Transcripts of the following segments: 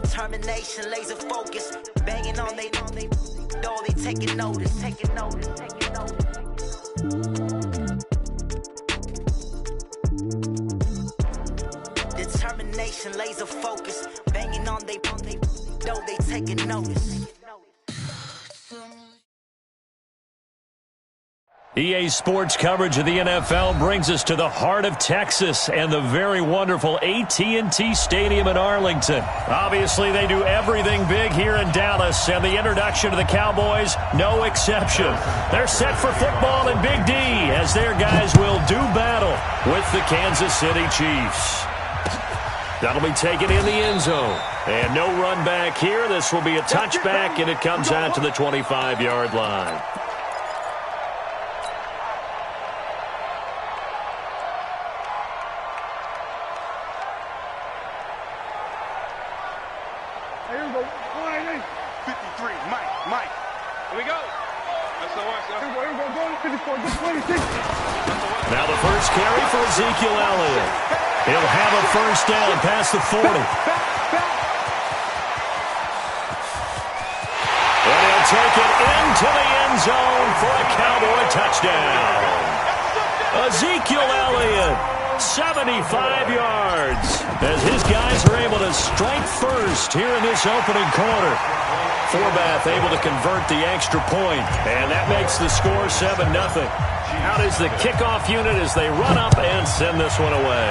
Determination, laser focus, banging on they door, they taking notice. Determination, laser focus, banging on they door, they taking notice. EA Sports coverage of the NFL brings us to the heart of Texas and the very wonderful AT&T Stadium in Arlington. Obviously, they do everything big here in Dallas, and the introduction to the Cowboys, no exception. They're set for football in Big D as their guys will do battle with the Kansas City Chiefs. That'll be taken in the end zone. And no run back here. This will be a touchback, and it comes out to the 25-yard line. Now the first carry for Ezekiel Elliott. He'll have a first down past the 40. And he'll take it into the end zone for a Cowboy touchdown. Ezekiel Elliott, 75 yards, as his guys are able to strike first here in this opening quarter. Forbath able to convert the extra point, and that makes the score 7-0. Out is the kickoff unit as they run up and send this one away.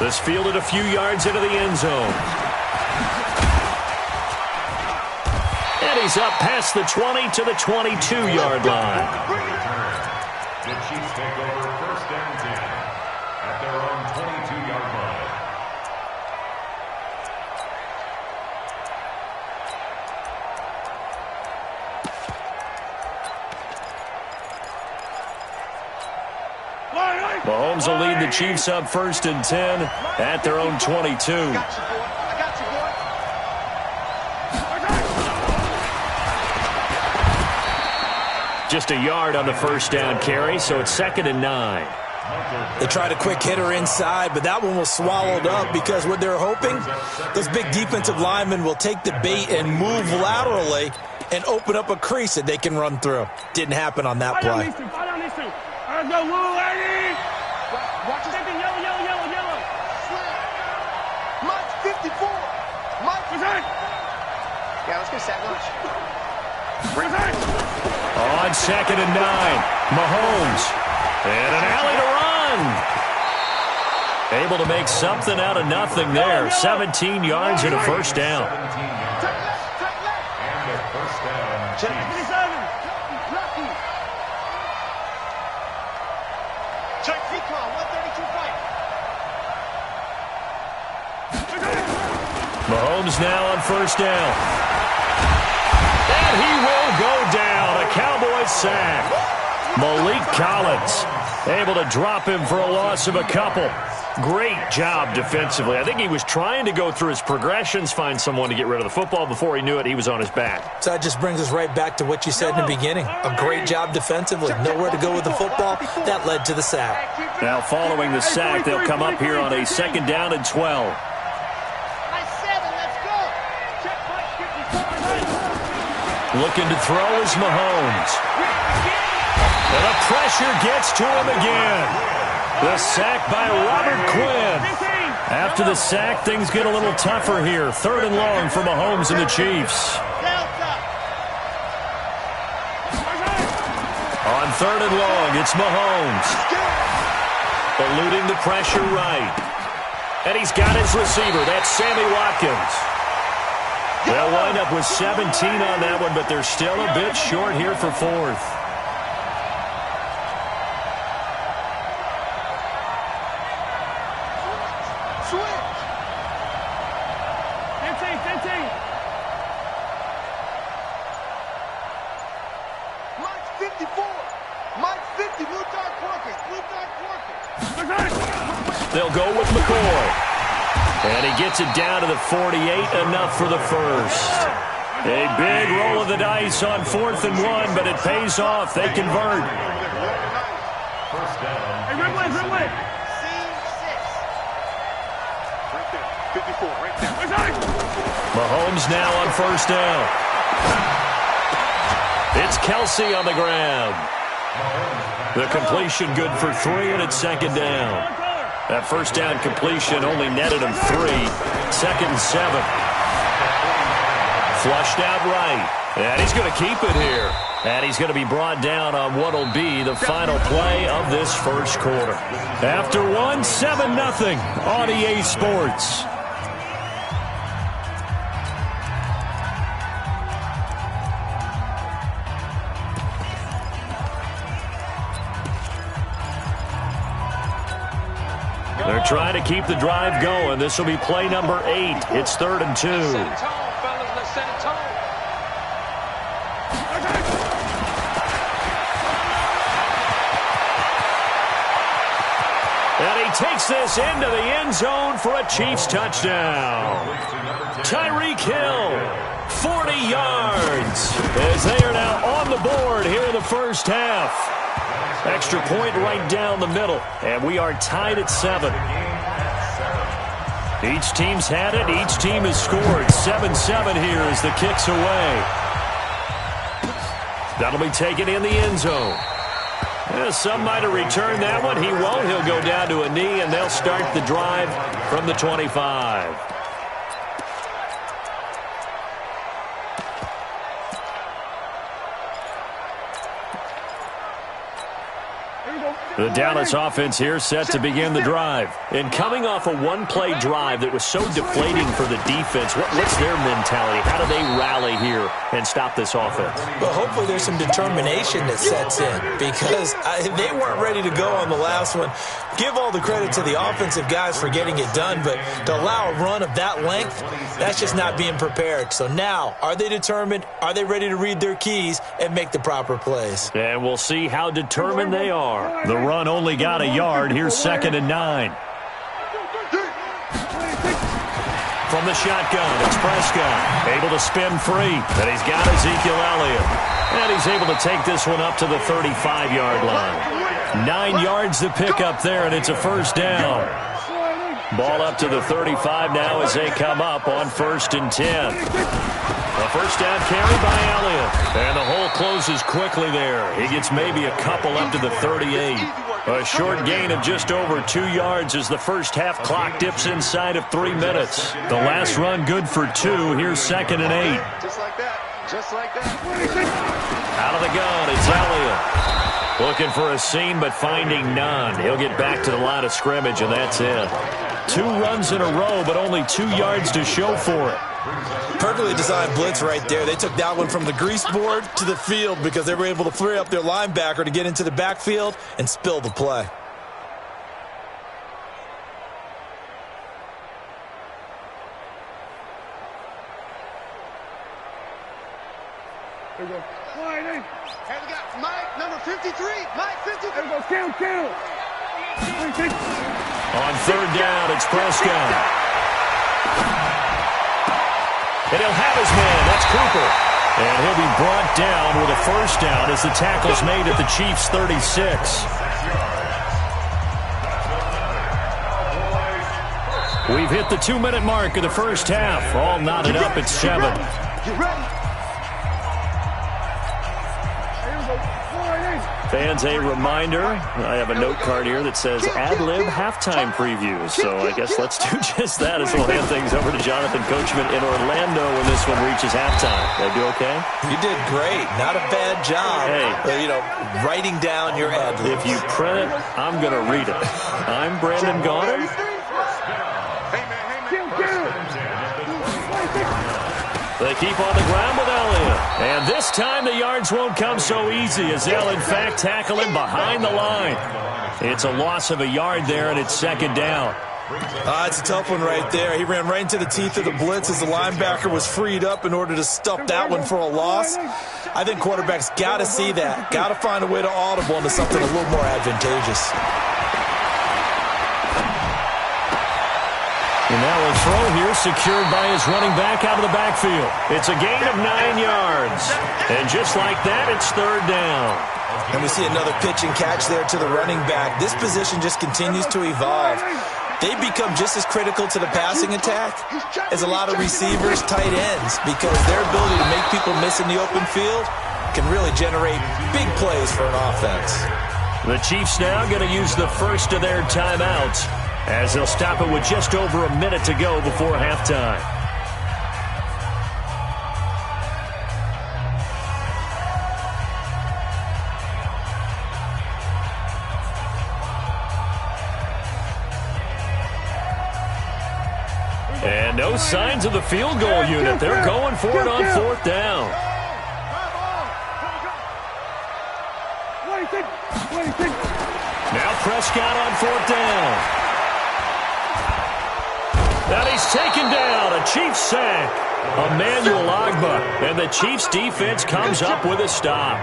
This fielded a few yards into the end zone. And he's up past the 20 to the 22-yard line. The Chiefs take over first and 10 at their own 22-yard line. Mahomes will lead the Chiefs up first and 10 at their own 22. Just a yard on the first down carry, so it's 2nd and 9. They tried a quick hitter inside, but that one was swallowed up because what they're hoping, those big defensive linemen will take the bait and move laterally and open up a crease that they can run through. Didn't happen on that play. Watch the same thing. Yellow. Mike 54. Mike. Yeah, let's go set lunch. On 2nd and 9, Mahomes. And an alley to run. Able to make something out of nothing there. 17 yards and a first down. And a first down. Check Recon, 132 fight. Mahomes now on first down. And he will go down. A Cowboys sack. Malik Collins able to drop him for a loss of a couple. Great job defensively. I think he was trying to go through his progressions, find someone to get rid of the football. Before he knew it, he was on his back. So that just brings us right back to what you said in the beginning. A great job defensively. Nowhere to go with the football. That led to the sack. Now following the sack, they'll come up here on a 2nd down and 12. Looking to throw is Mahomes. And the pressure gets to him again. The sack by Robert Quinn. After the sack, things get a little tougher here. 3rd and long for Mahomes and the Chiefs. On 3rd and long, it's Mahomes. Eluding the pressure right. And he's got his receiver. That's Sammy Watkins. They'll wind up with 17 on that one, but they're still a bit short here for 4th. Mike 54. Mike 50. Blue dot working. They'll go with McCoy. And he gets it down to the 48, enough for the first. A big roll of the dice on 4th and 1, but it pays off. They convert. First down. Hey, red way. C6. Right there. 54, right there. Mahomes now on first down. It's Kelsey on the ground. The completion good for 3, and it's second down. That first down completion only netted him 3. Second and 7. Flushed out right. And he's going to keep it here. And he's going to be brought down on what will be the final play of this first quarter. After one, 7-0 on EA Sports. They're trying to keep the drive going. This will be play number 8. It's 3rd and 2. And he takes this into the end zone for a Chiefs touchdown. Tyreek Hill, 40 yards, as they are now on the board here in the first half. Extra point right down the middle, and we are tied at 7. Each team's had it. Each team has scored. 7-7 here as the kick's away. That'll be taken in the end zone. Yeah, some might have returned that one. He won't. He'll go down to a knee, and they'll start the drive from the 25. The Dallas offense here set to begin the drive. And coming off a one-play drive that was so deflating for the defense, what's their mentality? How do they rally here and stop this offense? Well, hopefully there's some determination that sets in because they weren't ready to go on the last one. Give all the credit to the offensive guys for getting it done, but to allow a run of that length, that's just not being prepared. So now, are they determined? Are they ready to read their keys and make the proper plays? And we'll see how determined they are. The run only got a yard. Here's 2nd and 9. From the shotgun, it's Prescott. Able to spin free. And he's got Ezekiel Elliott. And he's able to take this one up to the 35-yard line. 9 yards to pick up there, and it's a first down. Ball up to the 35 now as they come up on 1st and 10. A first down carry by Elliott. And the hole closes quickly there. He gets maybe a couple up to the 38. A short gain of just over 2 yards as the first half clock dips inside of 3 minutes. The last run good for 2. Here's 2nd and 8. Just like that. Just like that. Out of the gun, it's Elliott. Looking for a seam, but finding none. He'll get back to the line of scrimmage, and that's it. 2 runs in a row, but only 2 yards to show for it. Perfectly designed blitz right there. They took that one from the grease board to the field because they were able to free up their linebacker to get into the backfield and spill the play. Here we go. Hey, we got Mike, number 53. Mike, 53. There we go. Count. On 3rd down, it's Prescott. And he'll have his man. That's Cooper. And he'll be brought down with a first down as the tackle's made at the Chiefs' 36. We've hit the 2-minute mark of the first half. All knotted up at 7. You ready? Fans, a reminder, I have a note card here that says ad-lib halftime preview. So I guess let's do just that as we'll hand things over to Jonathan Coachman in Orlando when this one reaches halftime. Did I do okay? You did great. Not a bad job. Hey. Writing down your ad-libs. If you print it, I'm going to read it. I'm Brandon Gaudin. They keep on the ground with Elliott. And this time the yards won't come so easy as they'll, in fact, tackle him behind the line. It's a loss of a yard there, and it's 2nd down. It's a tough one right there. He ran right into the teeth of the blitz as the linebacker was freed up in order to stuff that one for a loss. I think quarterbacks got to see that. Got to find a way to audible into something a little more advantageous. And now a throw here secured by his running back out of the backfield. It's a gain of 9 yards. And just like that, it's 3rd down. And we see another pitch and catch there to the running back. This position just continues to evolve. they become just as critical to the passing attack as a lot of receivers, tight ends, because their ability to make people miss in the open field can really generate big plays for an offense. The Chiefs now going to use the first of their timeouts as they'll stop it with just over a minute to go before halftime. And no signs of the field goal unit. They're going for it on fourth down. Now Prescott on fourth down. And he's taken down. A Chiefs sack. Emmanuel Ogbah. And the Chiefs defense comes up with a stop.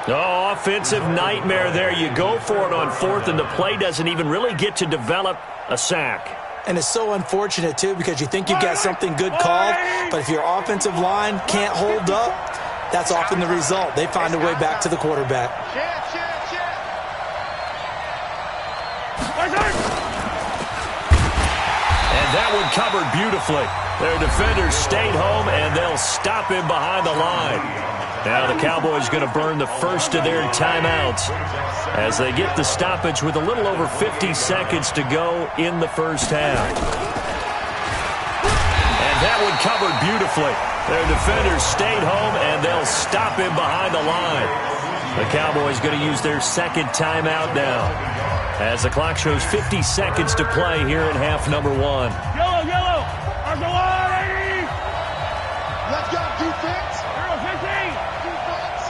Oh, offensive nightmare there. You go for it on fourth, and the play doesn't even really get to develop a sack. And it's so unfortunate, too, because you think you've got something good called, but if your offensive line can't hold up, that's often the result. They find a way back to the quarterback. And that one covered beautifully. Their defenders stayed home, and they'll stop him behind the line. Now the Cowboys going to burn the first of their timeouts as they get the stoppage with a little over 50 seconds to go in the first half. And that one covered beautifully. Their defenders stayed home, and they'll stop him behind the line. The Cowboys going to use their second timeout now as the clock shows 50 seconds to play here in half number one. Yellow, yellow. Argolade. Let's go, defense. 0-15. Defense.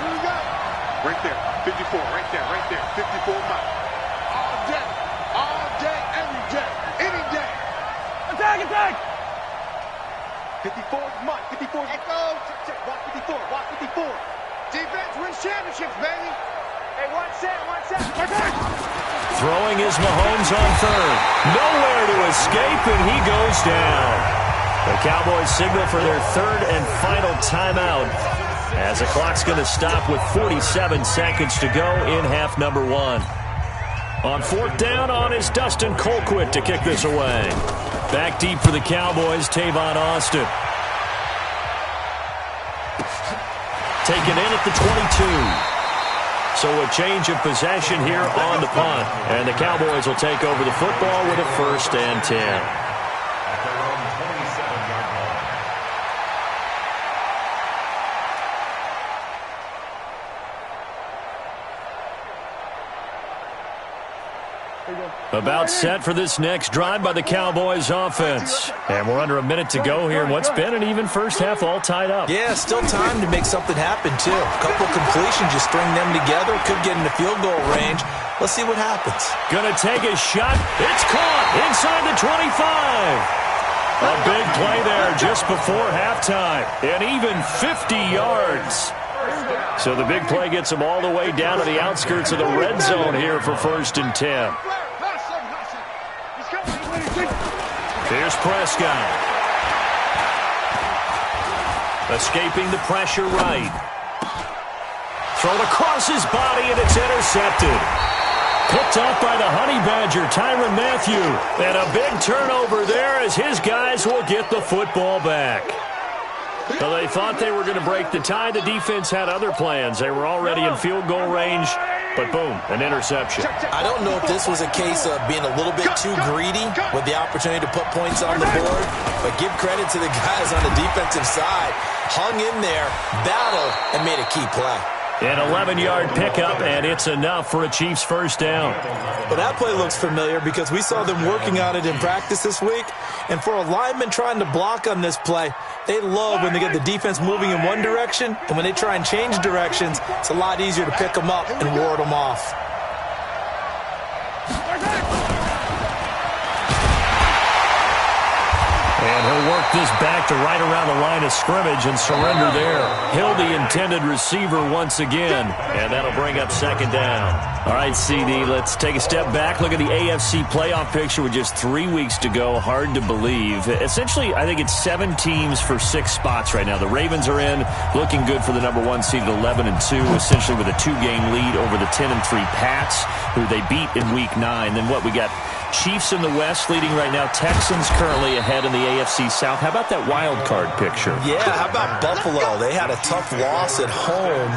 Who we got? Right there. 54. Right there. Right there. 54 Mike. All day, every day, any day. Attack, attack. 54 Mike. 54. Echo. Walk 54. Walk 54. Defense wins championships, baby. Hey, one set. Attack. Throwing is Mahomes on third. Nowhere to escape, and he goes down. The Cowboys signal for their third and final timeout as the clock's going to stop with 47 seconds to go in half number one. On fourth down on is Dustin Colquitt to kick this away. Back deep for the Cowboys, Tavon Austin. Taken in at the 22. So a change of possession here on the punt. And the Cowboys will take over the football with a 1st and 10. At their own 27-yard line. About set for this next drive by the Cowboys offense. And we're under a minute to go here. What's been an even first half all tied up. Yeah, still time to make something happen, too. A couple completions, you string them together, could get into field goal range. Let's see what happens. Gonna take a shot. It's caught inside the 25. A big play there just before halftime. And even 50 yards. So the big play gets them all the way down to the outskirts of the red zone here for 1st and 10. Here's Prescott. Escaping the pressure right. Thrown across his body, and it's intercepted. Picked off by the Honey Badger, Tyrann Mathieu. And a big turnover there as his guys will get the football back. So they thought they were going to break the tie. The defense had other plans. They were already in field goal range, but boom, an interception. I don't know if this was a case of being a little bit too greedy with the opportunity to put points on the board, but give credit to the guys on the defensive side. Hung in there, battled, and made a key play. An 11-yard pickup, and it's enough for a Chiefs 1st down. Well, that play looks familiar because we saw them working on it in practice this week. And for a lineman trying to block on this play, they love when they get the defense moving in one direction. And when they try and change directions, it's a lot easier to pick them up and ward them off. And he'll work this back to right around the line of scrimmage and surrender there. He'll the intended receiver once again, and that'll bring up 2nd down. All right, CD, let's take a step back. Look at the AFC playoff picture with just 3 weeks to go. Hard to believe. Essentially, I think it's 7 teams for 6 spots right now. The Ravens are in, looking good for the number 1 seed at 11-2, essentially with a 2-game lead over the 10-3 Pats, who they beat in Week 9. Then what, we got Chiefs in the West leading right now. Texans currently ahead in the AFC South. How about that wild card picture? Yeah, how about Buffalo? They had a tough loss at home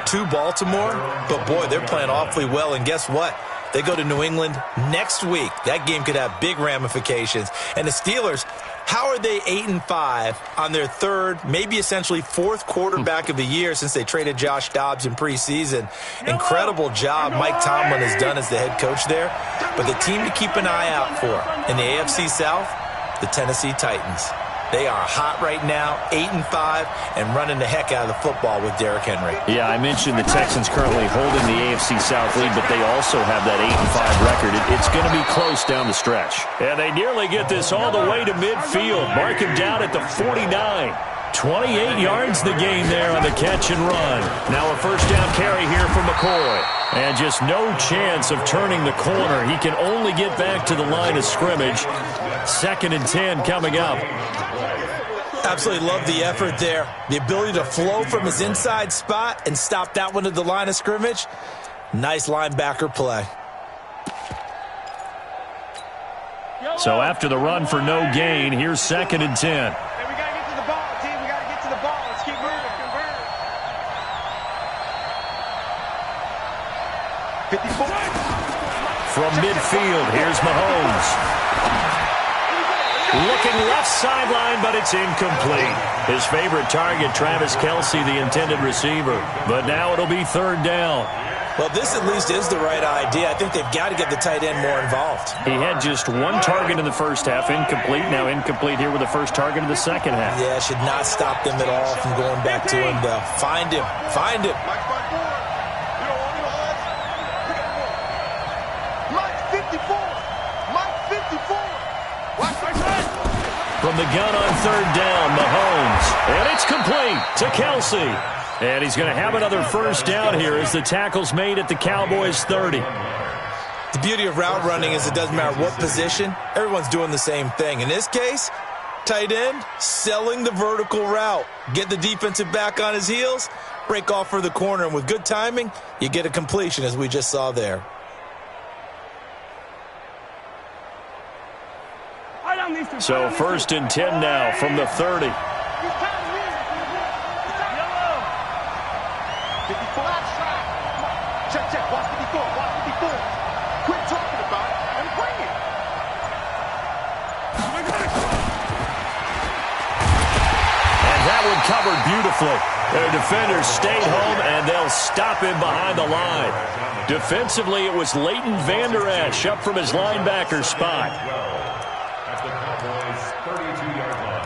to Baltimore, but boy, they're playing awfully well. And guess what? They go to New England next week. That game could have big ramifications. And the Steelers, how are they 8-5 on their third, maybe essentially fourth quarterback of the year since they traded Josh Dobbs in preseason? Incredible job Mike Tomlin has done as the head coach there. But the team to keep an eye out for in the AFC South, the Tennessee Titans. They are hot right now, 8-5, and running the heck out of the football with Derrick Henry. Yeah, I mentioned the Texans currently holding the AFC South lead, but they also have that 8-5 record. It's going to be close down the stretch. And they nearly get this all the way to midfield. Mark him down at the 49. 28 yards the game there on the catch and run. Now a first down carry here from McCoy. And just no chance of turning the corner. He can only get back to the line of scrimmage. 2nd and 10 coming up. Absolutely love the effort there. The ability to flow from his inside spot and stop that one at the line of scrimmage. Nice linebacker play. So after the run for no gain, here's 2nd and 10. Hey, we got to get to the ball, team. We got to get to the ball. Let's keep moving. Convert. 54. From midfield, here's Mahomes. Looking left sideline, but it's incomplete. His favorite target, Travis Kelce, the intended receiver. But now it'll be 3rd down. Well, this at least is the right idea. I think they've got to get the tight end more involved. He had just one target in the first half, incomplete. Now incomplete here with the first target of the second half. Yeah, should not stop them at all from going back to him, though. Find him. Find him. Mike 54. Mike 54. From the gun on 3rd down, Mahomes. And it's complete to Kelce. And he's going to have another first down here as the tackle's made at the Cowboys' 30. The beauty of route running is it doesn't matter what position. Everyone's doing the same thing. In this case, tight end, selling the vertical route. Get the defensive back on his heels, break off for the corner. And with good timing, you get a completion as we just saw there. So 1st and 10 now from the 30. 54. Check. Watch 54. Watch 54. Quit talking about it and bring it. And that one covered beautifully. Their defenders stayed home, and they'll stop him behind the line. Defensively, it was Leighton Vander Esch up from his linebacker spot. At the Cowboys' 32-yard line.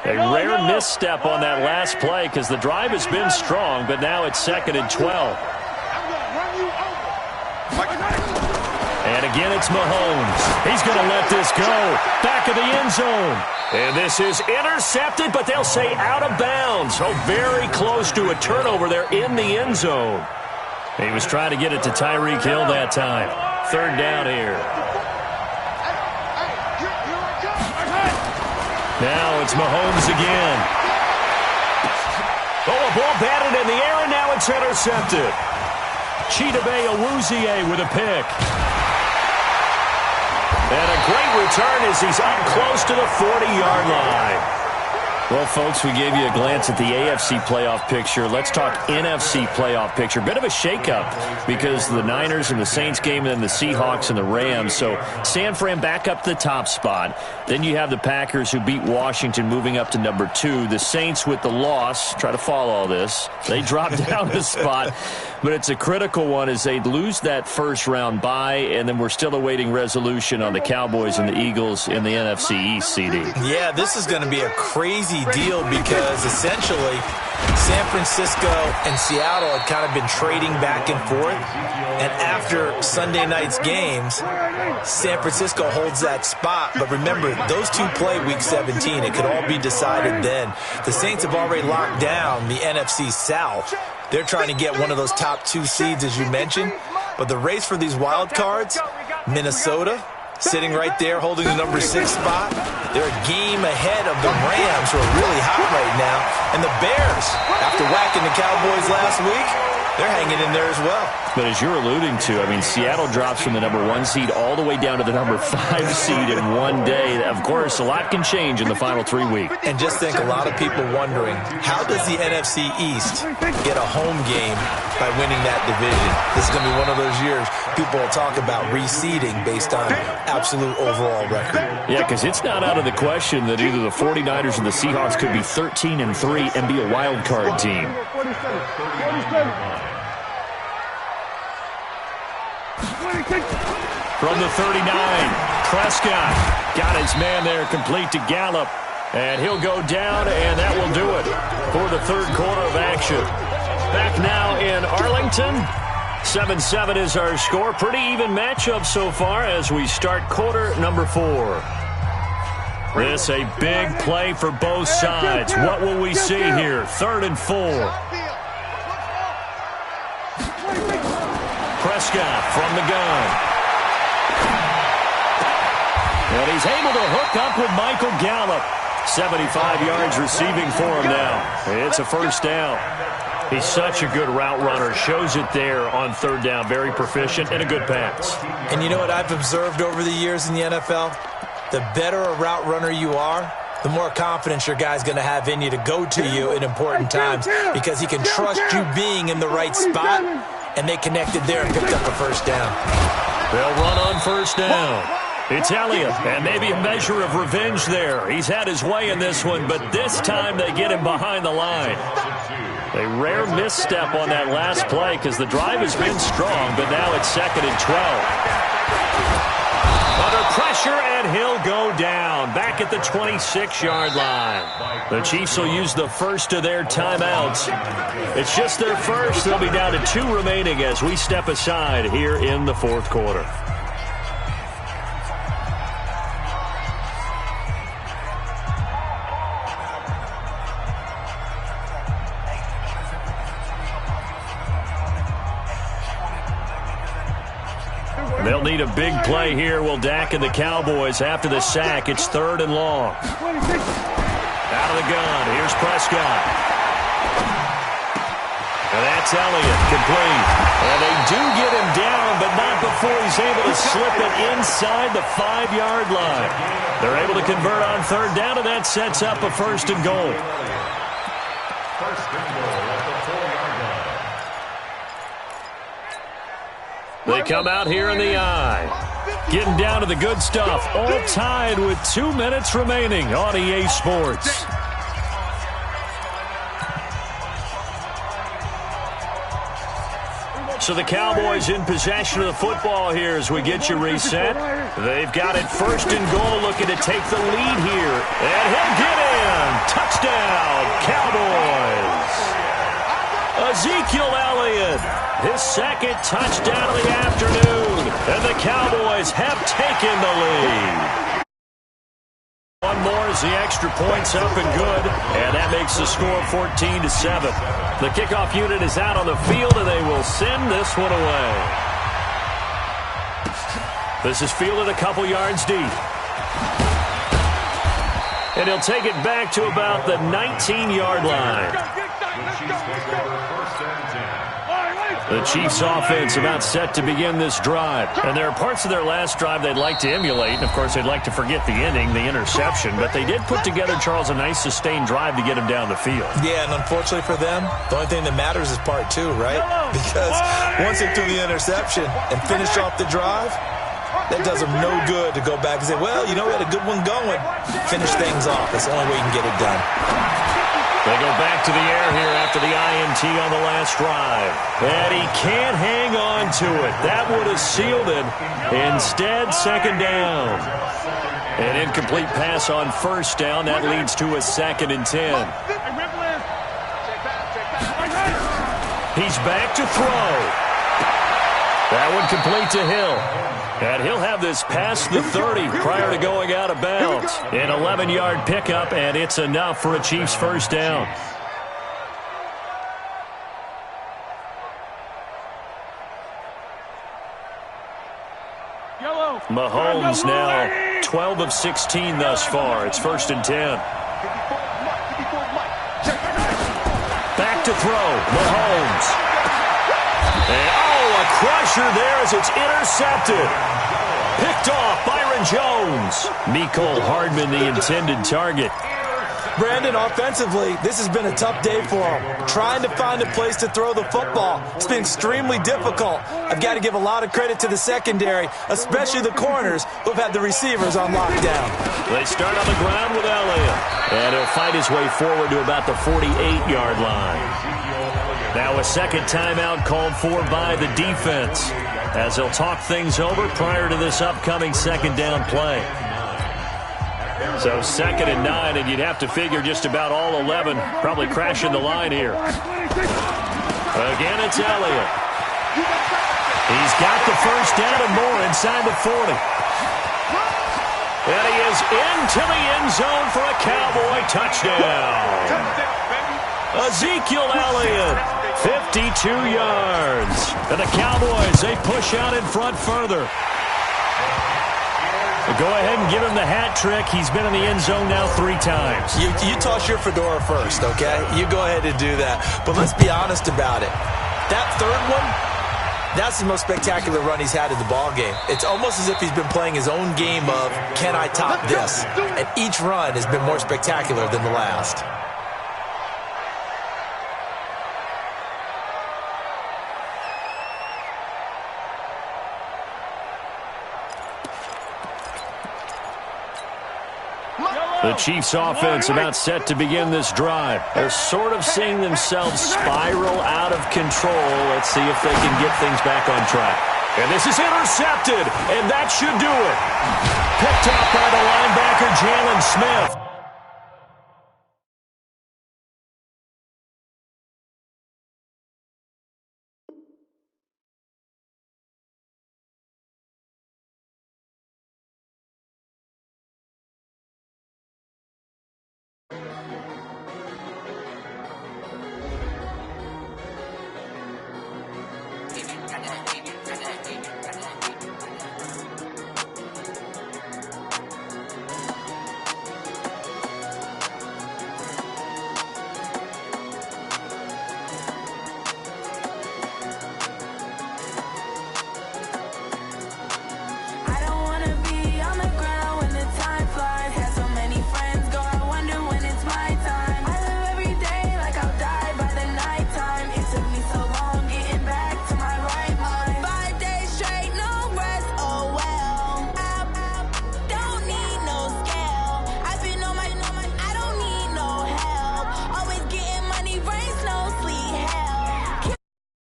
A rare misstep on that last play because the drive has been strong, but now it's 2nd and 12. I'm going to run you over. And again, it's Mahomes. He's going to let this go. Back of the end zone. And this is intercepted, but they'll say out of bounds. Oh, very close to a turnover there in the end zone. He was trying to get it to Tyreek Hill that time. 3rd down here. Now it's Mahomes again. Oh, a ball batted in the air, and now it's intercepted. Chidobe Awuzie with a pick. And a great return as he's up close to the 40-yard line. Well, folks, we gave you a glance at the AFC playoff picture. Let's talk NFC playoff picture. Bit of a shakeup because the Niners and the Saints game and then the Seahawks and the Rams. So San Fran back up to the top spot. Then you have the Packers who beat Washington moving up to number 2. The Saints with the loss, try to follow all this. They drop down the spot. But it's a critical one as they lose that first round bye, and then we're still awaiting resolution on the Cowboys and the Eagles in the NFC East, CD. Yeah, this is going to be a crazy deal because essentially San Francisco and Seattle had kind of been trading back and forth. And after Sunday night's games, San Francisco holds that spot. But remember, those two play Week 17. It could all be decided then. The Saints have already locked down the NFC South. They're trying to get one of those top 2 seeds, as you mentioned. But the race for these wild cards, Minnesota sitting right there holding the number 6 spot. They're a game ahead of the Rams, who are really hot right now. And the Bears, after whacking the Cowboys last week, they're hanging in there as well. But as you're alluding to, I mean, Seattle drops from the number 1 seed all the way down to the number 5 seed in one day. Of course, a lot can change in the final 3 weeks. And just think, a lot of people wondering, how does the NFC East get a home game by winning that division? This is going to be one of those years people will talk about reseeding based on absolute overall record. Yeah, because it's not out of the question that either the 49ers or the Seahawks could be 13-3 and be a wild card team. From the 39, Prescott got his man there complete to Gallup. And he'll go down, and that will do it for the third quarter of action. Back now in Arlington. 7-7 is our score. Pretty even matchup so far as we start quarter number 4. This a big play for both sides. What will we see here? 3rd and 4. Prescott from the gun. And he's able to hook up with Michael Gallup. 75 yards receiving for him now. It's a first down. He's such a good route runner. Shows it there on 3rd down. Very proficient and a good pass. And you know what I've observed over the years in the NFL? The better a route runner you are, the more confidence your guy's going to have in you to go to you in important times, because he can trust you being in the right spot, and they connected there and picked up a first down. They'll run on first down. It's Elliott, and maybe a measure of revenge there. He's had his way in this one, but this time they get him behind the line. A rare misstep on that last play because the drive has been strong, but now it's 2nd and 12. Under pressure, and he'll go down. Back at the 26-yard line. The Chiefs will use the first of their timeouts. It's just their first. They'll be down to 2 remaining as we step aside here in the 4th quarter. They'll need a big play here. Will Dak and the Cowboys after the sack. It's 3rd and long. Out of the gun. Here's Prescott. And that's Elliott, complete. And they do get him down, but not before he's able to slip it inside the 5-yard line. They're able to convert on 3rd down, and that sets up a 1st and goal. First and goal at the 4-yard line. They come out here in the eye. Getting down to the good stuff. All tied with 2 minutes remaining on EA Sports. So the Cowboys in possession of the football here as we get you reset. They've got it 1st and goal, looking to take the lead here. And he'll get in. Touchdown, Cowboys. Ezekiel Elliott, his 2nd touchdown of the afternoon. And the Cowboys have taken the lead. One more as the extra point's up and good. And that makes the score 14-7. The kickoff unit is out on the field, and they will send this one away. This is fielded a couple yards deep. And he'll take it back to about the 19-yard line. The Chiefs offense about set to begin this drive. And there are parts of their last drive they'd like to emulate. And, of course, they'd like to forget the inning, the interception. But they did put together, Charles, a nice sustained drive to get him down the field. Yeah, and unfortunately for them, the only thing that matters is part 2, right? Because once they threw the interception and finished off the drive, that does them no good to go back and say, well, you know, we had a good one going. Finish things off. That's the only way you can get it done. They go back to the air here after the INT on the last drive. And he can't hang on to it. That would have sealed it. Instead, 2nd down. An incomplete pass on 1st down. That leads to a 2nd and 10. He's back to throw. That one complete to Hill. And he'll have this past the 30 prior to going out of bounds. An 11-yard pickup, and it's enough for a Chiefs 1st down. Mahomes now 12 of 16 thus far. It's 1st and 10. Back to throw. Mahomes. And, a crusher there as it's intercepted. Picked off Byron Jones. Mecole Hardman, the intended target. Brandon, offensively, this has been a tough day for him. Trying to find a place to throw the football. It's been extremely difficult. I've got to give a lot of credit to the secondary, especially the corners who've had the receivers on lockdown. They start on the ground with Elliott. And he'll fight his way forward to about the 48-yard line. Now a second timeout called for by the defense as they'll talk things over prior to this upcoming second down play. So 2nd and 9, and you'd have to figure just about all 11 probably crashing the line here. Again, it's Elliott. He's got the first down and more inside the 40. And he is into the end zone for a Cowboy touchdown. Ezekiel Elliott, 52 yards. And the Cowboys, they push out in front further. Go ahead and give him the hat trick. He's been in the end zone now 3 times. You toss your fedora first, okay? You go ahead and do that. But let's be honest about it. That third one, that's the most spectacular run he's had in the ballgame. It's almost as if he's been playing his own game of, can I top this? And each run has been more spectacular than the last. The Chiefs offense about set to begin this drive. They're sort of seeing themselves spiral out of control. Let's see if they can get things back on track. And this is intercepted, and that should do it. Picked up by the linebacker, Jalen Smith.